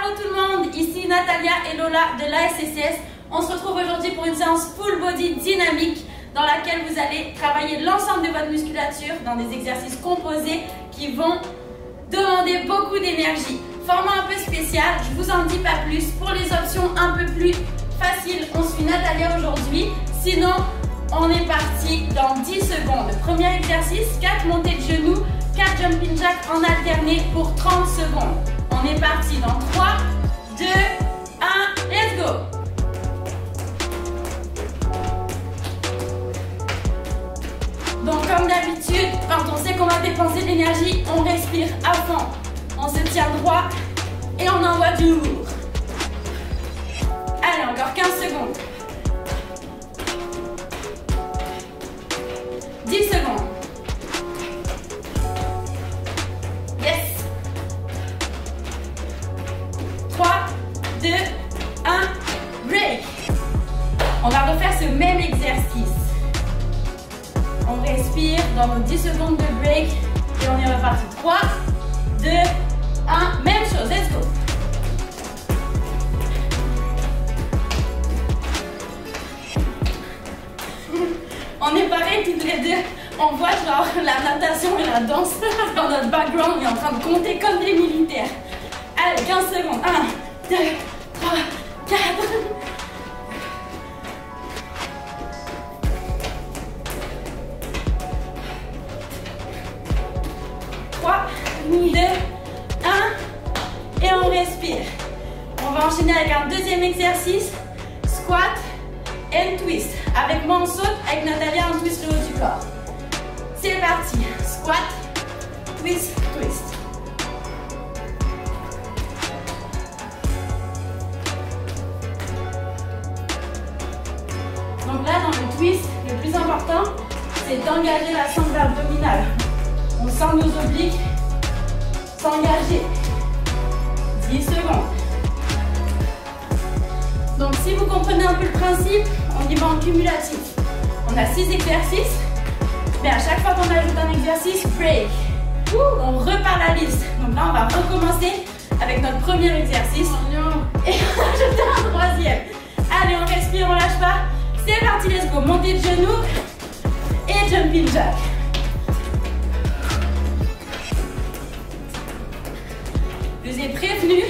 Allô tout le monde, ici Natalia et Lola de l'ASSS. On se retrouve aujourd'hui pour une séance full body dynamique dans laquelle vous allez travailler l'ensemble de votre musculature dans des exercices composés qui vont demander beaucoup d'énergie. Format un peu spécial, je vous en dis pas plus. Pour les options un peu plus faciles, on suit Natalia aujourd'hui. Sinon, on est parti dans 10 secondes. Premier exercice, 4 montées de genoux, 4 jumping jacks en alterné pour 30 secondes. On est parti dans 3, 2, 1, let's go! Donc comme d'habitude, quand on sait qu'on va dépenser de l'énergie, on respire à fond. On se tient droit et on envoie du lourd. Allez, encore 15 secondes. 10 secondes. Yes. 3, 2, 1, break. On va refaire ce même exercice. On respire dans nos 10 secondes de break et on est reparti. 3, 2, 1, même chose, let's go. On est pareil toutes les deux. On voit genre la natation et la danse dans notre background. On est en train de compter comme des militaires. Allez, 15 secondes. 1, 2, 3, 4. 3, 2, 1 et on respire. On va enchaîner avec un deuxième exercice, squat and twist. Avec moi on saute, avec Natalia on twist le haut du corps. C'est parti, squat, twist, twist. Donc là dans le twist, le plus important c'est d'engager la sangle abdominale. On sent nos obliques s'engager. 10 secondes. Donc si vous comprenez un peu le principe, on y va en cumulatif. On a 6 exercices, mais à chaque fois qu'on ajoute un exercice, break. On repart la liste. Donc là on va recommencer avec notre premier exercice. Et on va ajouter un troisième. Allez, on respire, on lâche pas. C'est parti, let's go. Montée de genoux et jumping jack. Je vous ai prévenu,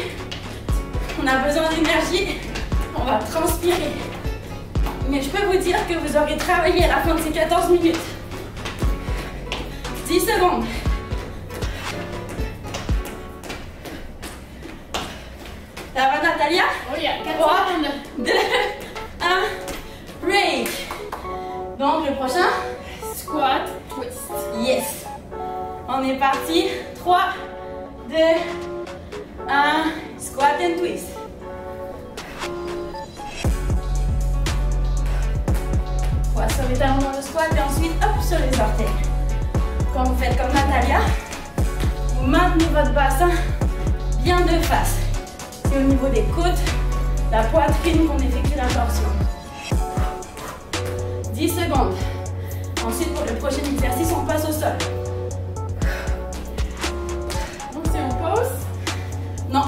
on a besoin d'énergie, on va transpirer. Mais je peux vous dire que vous aurez travaillé à la fin de ces 14 minutes. 10 secondes. Ça va Natalia? Oui, 4 3, secondes. 2, 1, break. Donc le prochain, Squat, twist. yes. On est parti. 3, 2, 1, squat and twist. On va sauver talons dans le squat et ensuite hop sur les orteils. Quand vous faites comme Natalia, vous maintenez votre bassin bien de face. C'est au niveau des côtes, la poitrine qu'on effectue la torsion. 10 secondes. Ensuite pour le prochain exercice, on passe au sol. Non,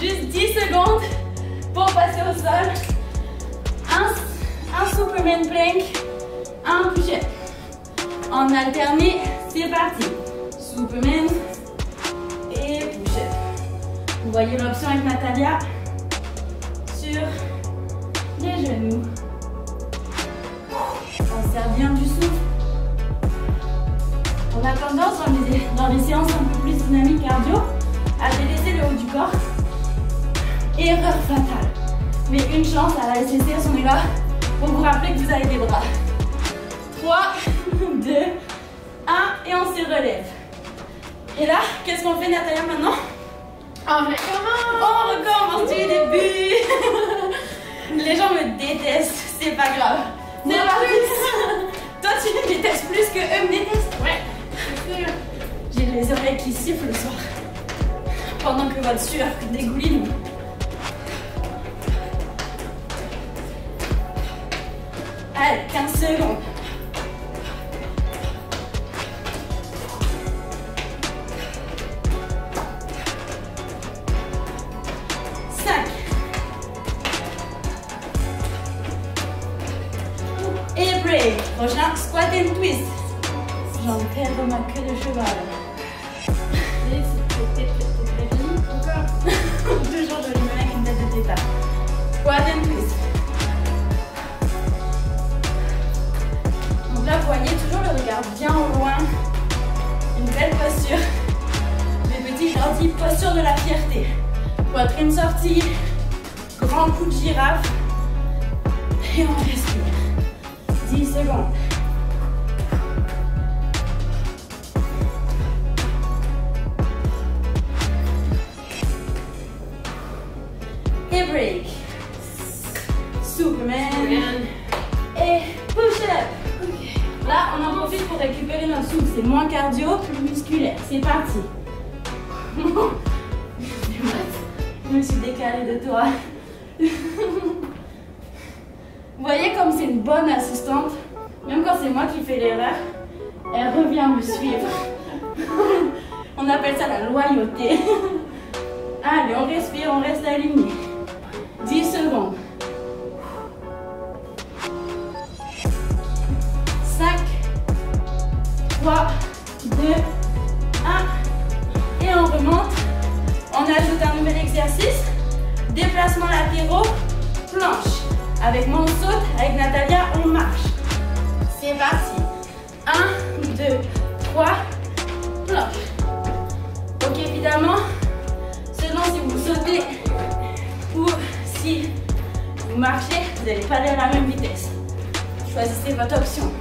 juste 10 secondes pour passer au sol. Un Superman plank, un push-up. En alterné, c'est parti. Superman et push-up. Vous voyez l'option avec Natalia sur les genoux. On sert bien du souffle. On a tendance dans les séances un peu plus dynamiques cardio à délaisser le haut du corps. Erreur fatale. Mais une chance, à la SSS, on est là pour vous rappeler que vous avez des bras. 3, 2, 1 et on se relève. Et là, qu'est-ce qu'on fait Natalia maintenant? On recommence. On recommence du début. Les gens me détestent, c'est pas grave. C'est parti. Toi tu me détestes plus que eux me détestent? Ouais, c'est sûr. J'ai les oreilles qui sifflent le soir. Pendant que votre sueur dégouline. Allez, 15 secondes. Prochain, squat and twist. J'en perds ma queue de cheval. Toujours joli, mais avec une tête de tétard. Squat and twist. Donc là, vous voyez toujours le regard bien au loin. Une belle posture. Mes petits, je leur dis posture de la fierté. Poitrine sortie. Grand coup de girafe. Et on respire. 10 secondes. Et break. Superman. Et push-up. Okay. Là, on en profite pour récupérer notre souffle. C'est moins cardio, plus musculaire. C'est parti. Je me suis décalée de toi. Vous voyez comme c'est une bonne assistante. Même quand c'est moi qui fais l'erreur, elle revient me suivre. On appelle ça la loyauté. Allez, on respire, on reste aligné. 10 secondes. 5, 3, 2, 1. Et on remonte. On ajoute un nouvel exercice. Déplacement latéraux, planche. Avec moi, on saute. Avec Natalia, on marche. C'est parti. 1, 2, 3, planche. Donc évidemment, selon si vous sautez ou si vous marchez, vous n'allez pas aller à la même vitesse. Choisissez votre option.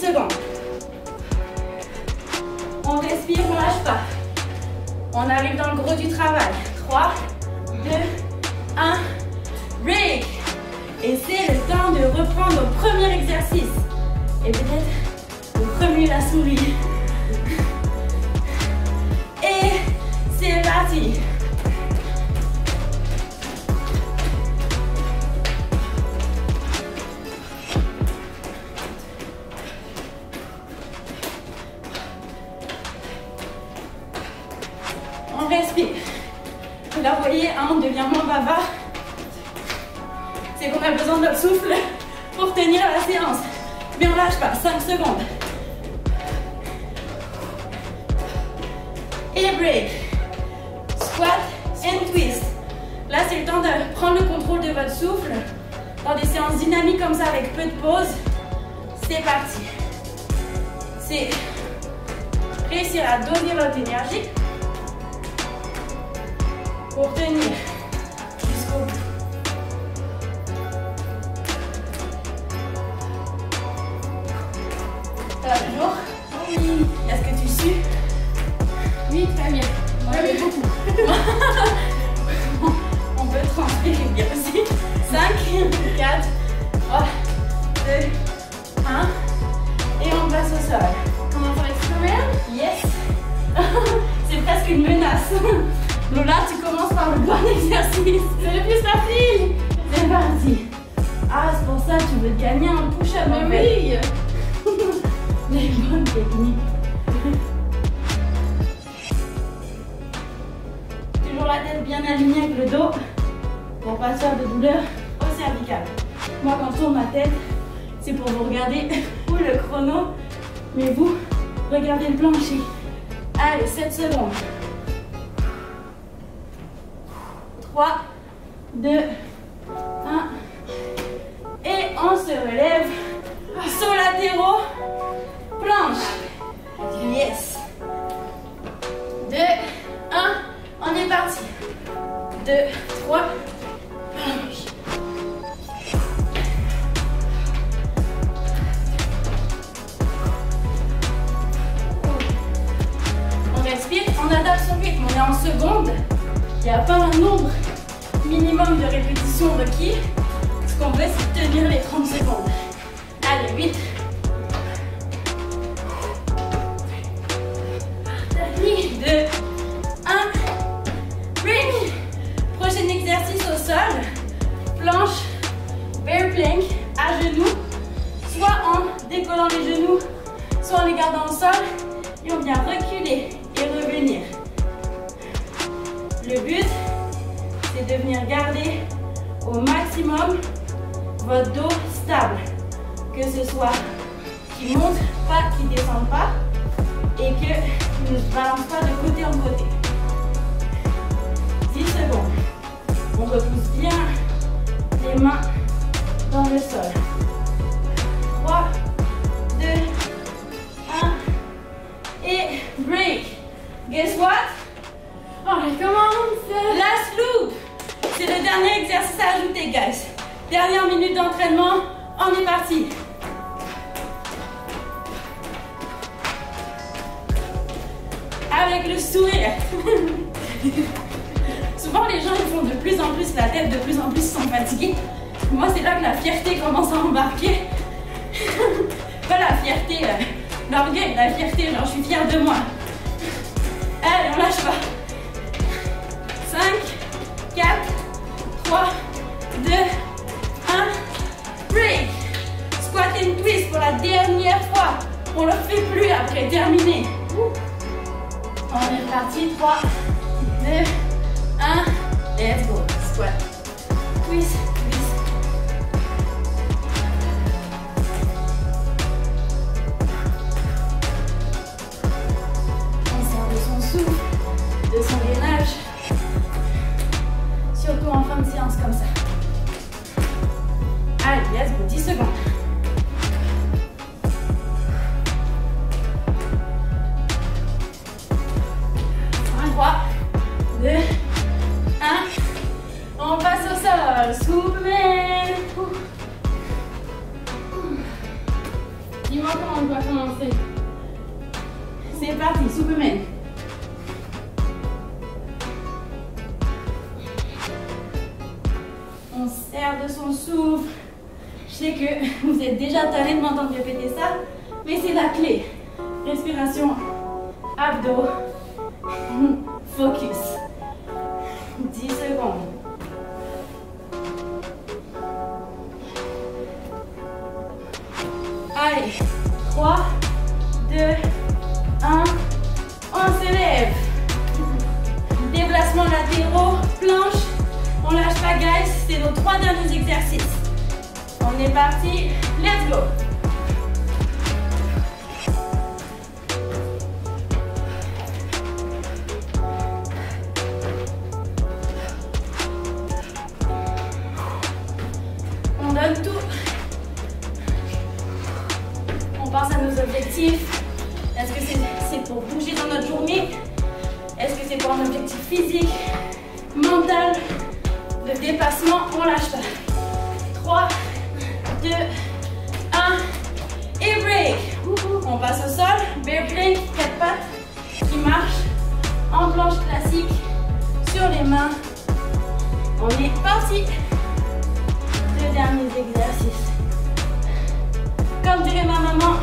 Secondes. On respire, on lâche pas. On arrive dans le gros du travail. 3, 2, 1, break. Et c'est le temps de reprendre au premier exercice. Et peut-être de remuer la souris. Et c'est parti. On respire. Là, vous voyez, on devient moins bavard. C'est qu'on a besoin de notre souffle pour tenir la séance. Mais on lâche pas. 5 secondes. Et break. Squat and twist. Là, c'est le temps de prendre le contrôle de votre souffle. Dans des séances dynamiques comme ça, avec peu de pause. C'est parti. C'est réussir à donner votre énergie pour tenir jusqu'au bout. Ça va toujours? Oui. Est-ce que tu sues? Oui, très bien. Oui, beaucoup. On peut transpirer bien aussi. 5, 4, 3, 2, 1. Et on passe au sol. Comment faire Superman? Yes. C'est presque une menace. Lola, tu commences par le bon exercice. C'est le plus facile. C'est parti. Ah, c'est pour ça que tu veux gagner un push-up. Mais oui. Des bonnes techniques. Toujours la tête bien alignée avec le dos pour pas faire de douleur au cervical. Moi, quand je tourne ma tête, c'est pour vous regarder ou le chrono, mais vous, regardez le plancher. Allez, 7 secondes. 3, 2, 1. Et on se relève. Sauts latéraux. Planche. Yes. 2, 1. On est parti. 2, 3. Planche. On respire. On adapte son rythme. On est en seconde. Il n'y a pas un nombre minimum de répétitions requis. Ce qu'on veut, c'est tenir les 30 secondes. Allez, 8. 2, 1. Break. Prochain exercice au sol. Planche, bear plank, à genoux. Soit en décollant les genoux, soit en les gardant au sol. Et on vient reculer et revenir. Le but, c'est de venir garder au maximum votre dos stable. Que ce soit qui monte pas, qui descend pas et qu'il ne se balance pas de côté en côté. 10 secondes. On repousse bien les mains dans le sol. 3, 2, 1 et break. Guess what? Oh, je commence. Last loop. C'est le dernier exercice à ajouter, guys. Dernière minute d'entraînement. On est parti. Avec le sourire. Souvent les gens ils font de plus en plus la tête, de plus en plus ils sont fatigués. Moi c'est là que la fierté commence à embarquer. Pas la fierté, l'orgueil, la fierté, genre je suis fière de moi. Allez, on lâche pas. 5, 4, 3, 2, 1, break. Squat and twist pour la dernière fois. On ne le fait plus après, terminé. On est parti, 3, 2, 1, let's go. Squat, twist, twist. On sort de son souffle, de son gainage. Surtout en fin de séance comme ça. Allez, let's go, 10 secondes. 3, 2, 1. On passe au sol. Superman. Dis-moi comment on doit commencer. C'est parti, Superman. On sert de son souffle. Je sais que vous êtes déjà tanné de m'entendre répéter ça, mais c'est la clé. Respiration, abdos, focus. 10 secondes. Allez, 3, 2, 1, on s'élève. Déplacement latéraux, planche. On lâche pas, guys, c'est nos 3 derniers exercices. On est parti, let's go. On donne tout. On pense à nos objectifs. Est-ce que c'est pour bouger dans notre journée? Est-ce que c'est pour un objectif physique, mental, de dépassement? On lâche pas. 3, 2, 1 et break. On passe au sol, bear plank, 4 pattes qui marchent en planche classique sur les mains. On est parti. 2 derniers exercices. Comme dirait ma maman,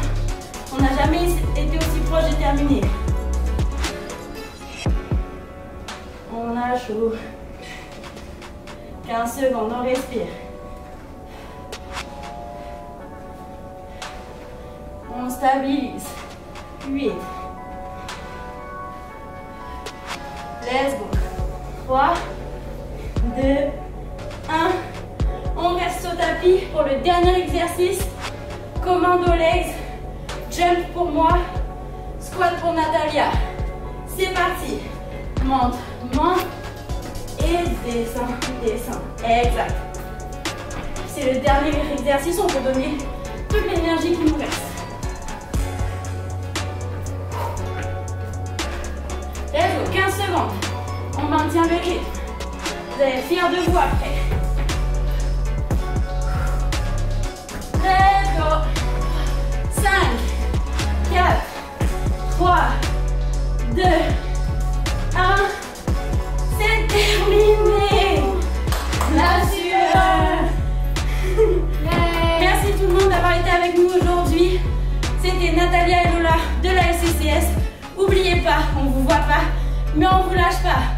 on n'a jamais été aussi proche de terminer. On a chaud. 15 secondes, on respire. On stabilise. 8. Let's go. 3, 2, 1. On reste au tapis pour le dernier exercice. Commando legs. Jump pour moi. Squat pour Natalia. C'est parti. Monte, monte. Et descend, descend. Exact. C'est le dernier exercice. On peut donner toute l'énergie qui nous reste. Let's go, 15 secondes. On maintient le rythme. Vous allez être fiers de vous après. Let's go. 5, 4, 3, 2, 1. C'est terminé. La sueur. Merci tout le monde d'avoir été avec nous aujourd'hui. C'était Natalia et Lola de la SCCS. N'oubliez pas, on ne vous voit pas, mais on ne vous lâche pas.